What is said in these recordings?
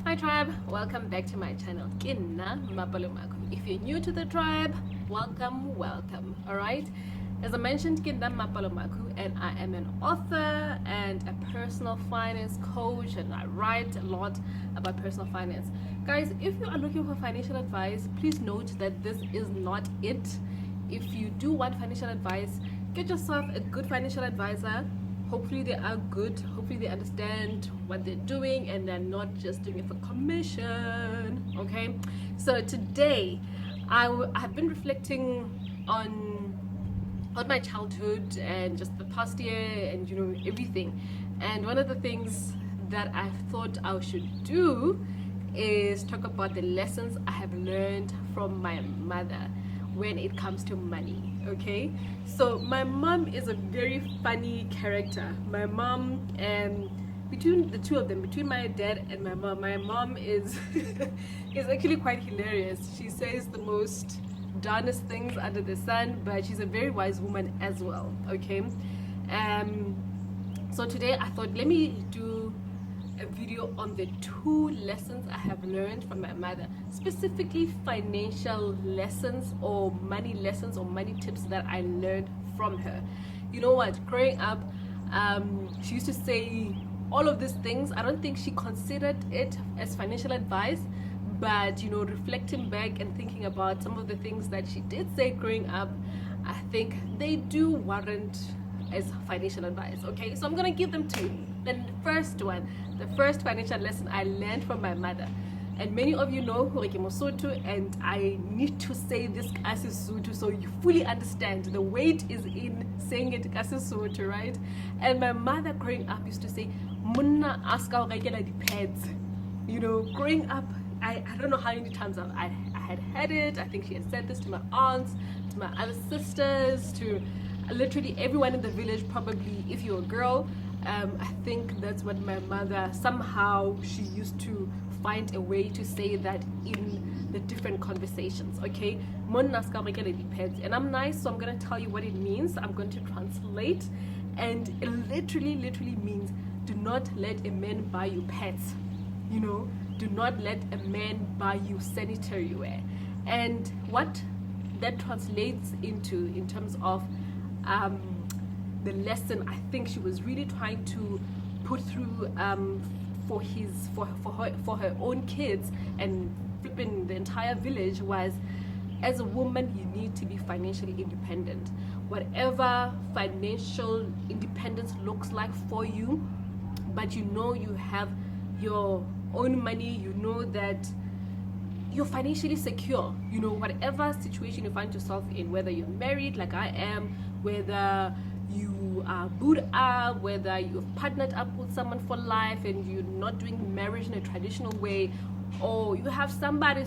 Hi tribe, welcome back to my channel. Kinna Mapalomaku. If you're new to the tribe, welcome. Alright? As I mentioned, Kinna Mapalomaku, and I am an author and a personal finance coach, and I write a lot about personal finance. Guys, if you are looking for financial advice, please note that this is not it. If you do want financial advice, get yourself a good financial advisor. Hopefully they are good, hopefully they understand what they're doing and they're not just doing it for commission. Okay, so today I've been reflecting on my childhood and just the past year and everything, and one of the things that I thought I should do is talk about the lessons I have learned from my mother when it comes to money. Okay, so my mom is a very funny character. My mom, and between the two of them, between my dad and my mom is is actually quite hilarious. She says the most darnest things under the sun, but she's a very wise woman as well. Okay, so today I thought, let me do a video on the 2 lessons I have learned from my mother, specifically financial lessons or money lessons or money tips that I learned from her. You know what, growing up, she used to say all of these things. I don't think she considered it as financial advice, but reflecting back and thinking about some of the things that she did say growing up, I think they do warrant as financial advice. Okay, so I'm gonna give them 2. The first one, the first financial lesson I learned from my mother, and many of you know who Mosotho, and I need to say this as Sotho so you fully understand. The weight is in saying it as Sotho, right? And my mother growing up used to say, "Munna aska regular depends." Growing up, I don't know how many times I had heard it. I think she had said this to my aunts, to my other sisters, to literally everyone in the village. Probably, if you're a girl, I think that's what my mother, somehow she used to find a way to say that in the different conversations. Okay, depends, and I'm nice, so I'm going to tell you what it means. I'm going to translate, and it literally means, do not let a man buy you pets. Do not let a man buy you sanitary wear. And what that translates into in terms of the lesson I think she was really trying to put through for her own kids and flipping the entire village was, as a woman, you need to be financially independent. Whatever financial independence looks like for you, but you have your own money, that you're financially secure. Whatever situation you find yourself in, whether you're married like I am, whether you are booed up, whether you've partnered up with someone for life and you're not doing marriage in a traditional way, or you have somebody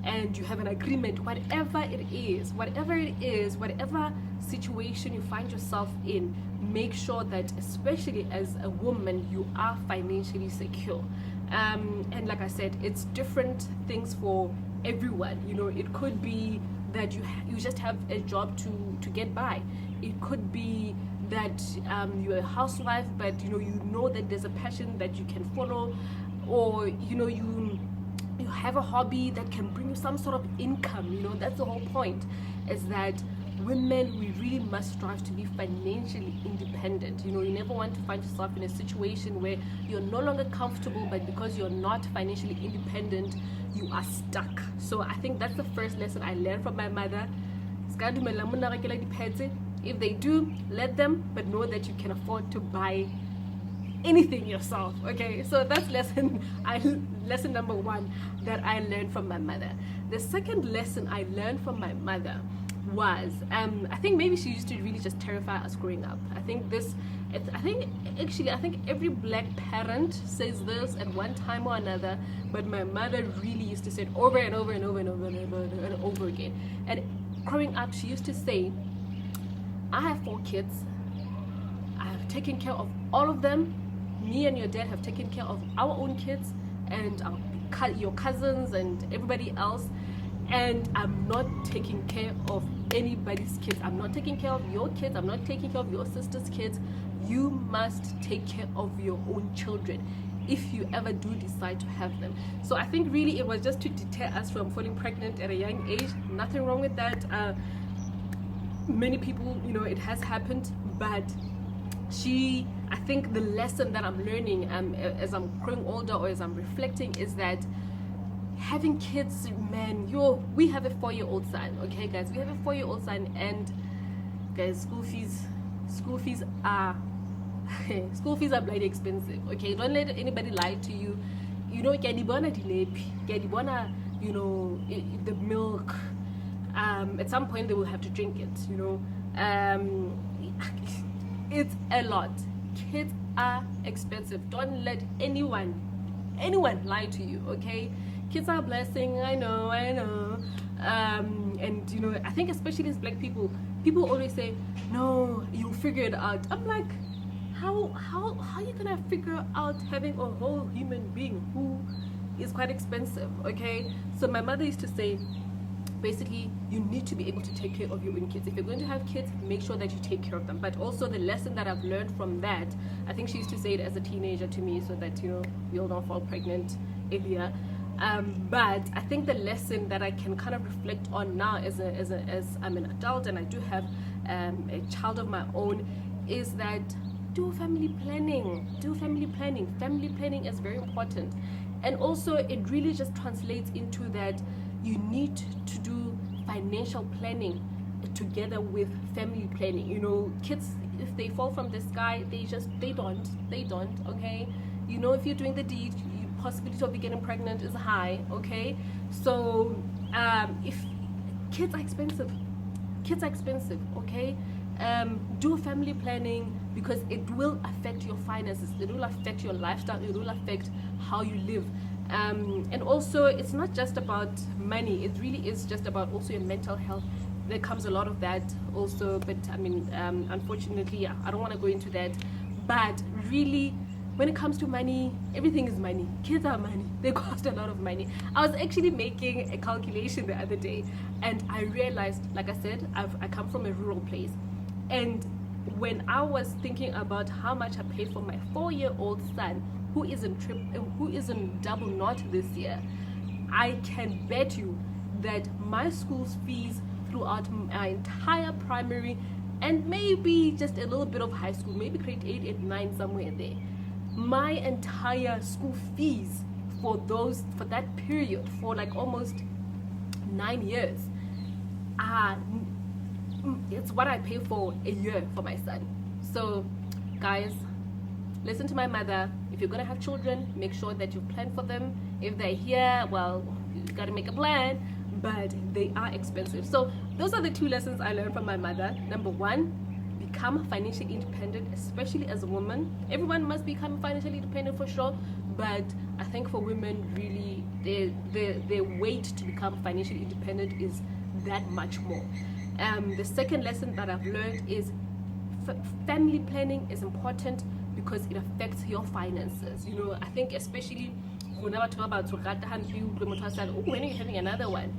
and you have an agreement, whatever it is, whatever situation you find yourself in, make sure that, especially as a woman, you are financially secure. And like I said, it's different things for everyone. It could be that you just have a job to get by. It could be that you're a housewife, but that there's a passion that you can follow, or you have a hobby that can bring you some sort of income. That's the whole point, is that women, we really must strive to be financially independent. You never want to find yourself in a situation where you're no longer comfortable, but because you're not financially independent, you are stuck. So I think that's the first lesson I learned from my mother. If they do, let them, but know that you can afford to buy anything yourself. Okay, so that's lesson number 1 that I learned from my mother. The second lesson I learned from my mother was, I think maybe she used to really just terrify us growing up. I think every black parent says this at one time or another, but my mother really used to say it over and over and over and over and over and over again. And growing up, she used to say, I have 4 kids. I have taken care of all of them. Me and your dad have taken care of our own kids and your cousins and everybody else. And I'm not taking care of anybody's kids. I'm not taking care of your kids. I'm not taking care of your sister's kids. You must take care of your own children. if you ever do decide to have them. So I think really it was just to deter us from falling pregnant at a young age. Nothing wrong with that. Many people, you know, it has happened, but I think the lesson that I'm learning as I'm growing older, or as I'm reflecting, is that having kids, man, we have a 4-year-old son. Okay, guys, we have a 4-year-old son, and guys, school fees are bloody expensive. Okay, don't let anybody lie to you. You know, you know, the milk, at some point they will have to drink it, you know. It's a lot. Kids are expensive. Don't let anyone lie to you. Okay, kids are a blessing. I know. And you know, I think especially as black people always say, no, you'll figure it out. I'm like, how are you gonna figure out having a whole human being who is quite expensive? Okay, so my mother used to say, basically, you need to be able to take care of your own kids. If you're going to have kids, make sure that you take care of them. But also the lesson that I've learned from that, I think she used to say it as a teenager to me, so that, you know, we all don't fall pregnant earlier. But I think the lesson that I can kind of reflect on now as I'm an adult and I do have a child of my own, is that do family planning. Family planning is very important. And also it really just translates into that you need to do financial planning together with family planning. You know, kids, if they fall from the sky, they don't, okay? You know, if you're doing the deed, possibility of you getting pregnant is high, okay? So if kids are expensive, okay? Do family planning, because it will affect your finances, it will affect your lifestyle, it will affect how you live. And also, it's not just about money, it really is just about also your mental health. There comes a lot of that also, but I mean, unfortunately, I don't want to go into that. But really, when it comes to money, everything is money. Kids are money, they cost a lot of money. I was actually making a calculation the other day, and I realized, like I said, I come from a rural place, and when I was thinking about how much I paid for my 4-year-old son, who is in double knot this year, I can bet you that my school's fees throughout my entire primary and maybe just a little bit of high school, maybe grade 8 and 9, somewhere there, my entire school fees for that period, for like almost 9 years, it's what I pay for a year for my son. So guys, listen to my mother. If you're gonna have children, make sure that you plan for them. If they're here, well, you gotta make a plan, but they are expensive. So those are the 2 lessons I learned from my mother. Number 1, become financially independent, especially as a woman. Everyone must become financially independent for sure, but I think for women, really, their weight to become financially independent is that much more. The second lesson that I've learned is family planning is important, because it affects your finances. You know, I think especially when I talk about when are you having another one,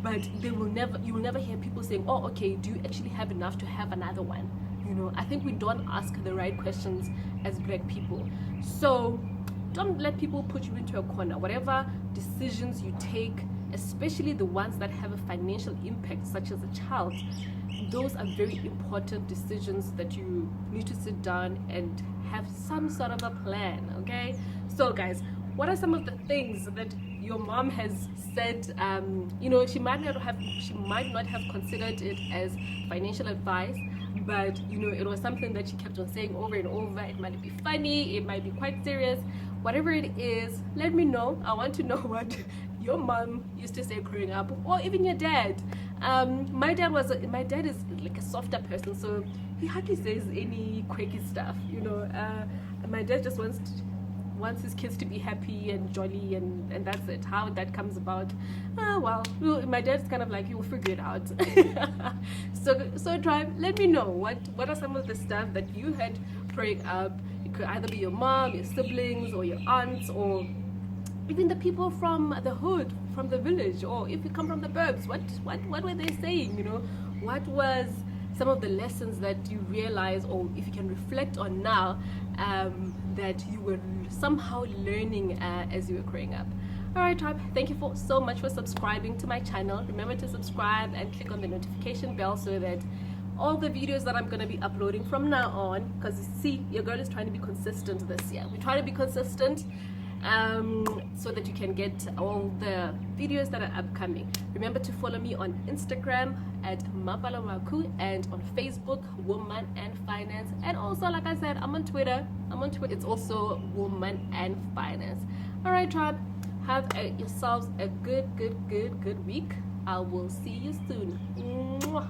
but you will never hear people saying, oh, okay, do you actually have enough to have another one? You know, I think we don't ask the right questions as black people. So don't let people put you into a corner. Whatever decisions you take, especially the ones that have a financial impact, such as a child, those are very important decisions that you need to sit down and have some sort of a plan. Okay, so guys, what are some of the things that your mom has said? You know, she might not have considered it as financial advice, but you know, it was something that she kept on saying over and over. It might be funny, it might be quite serious, whatever it is. Let me know. I want to know what your mom used to say growing up, or even your dad. My dad is like a softer person, so he hardly says any quirky stuff, you know. My dad just wants his kids to be happy and jolly, and that's it. How that comes about, well, my dad's kind of like, you'll figure it out. so Tribe, let me know what are some of the stuff that you had growing up. It could either be your mom, your siblings, or your aunts, or even the people from the hood, from the village, or if you come from the burbs. What were they saying? You know, what was some of the lessons that you realize, or if you can reflect on now, that you were somehow learning as you were growing up. Alright tribe, thank you so much for subscribing to my channel. Remember to subscribe and click on the notification bell so that all the videos that I'm going to be uploading from now on, because see, your girl is trying to be consistent this year. We try to be consistent so that you can get all the videos that are upcoming. Remember to follow me on Instagram at Mapalomaku and on Facebook Woman and Finance, and also like I said, I'm on Twitter. It's also Woman and Finance. Alright tribe, have yourselves a good week. I will see you soon. Mwah.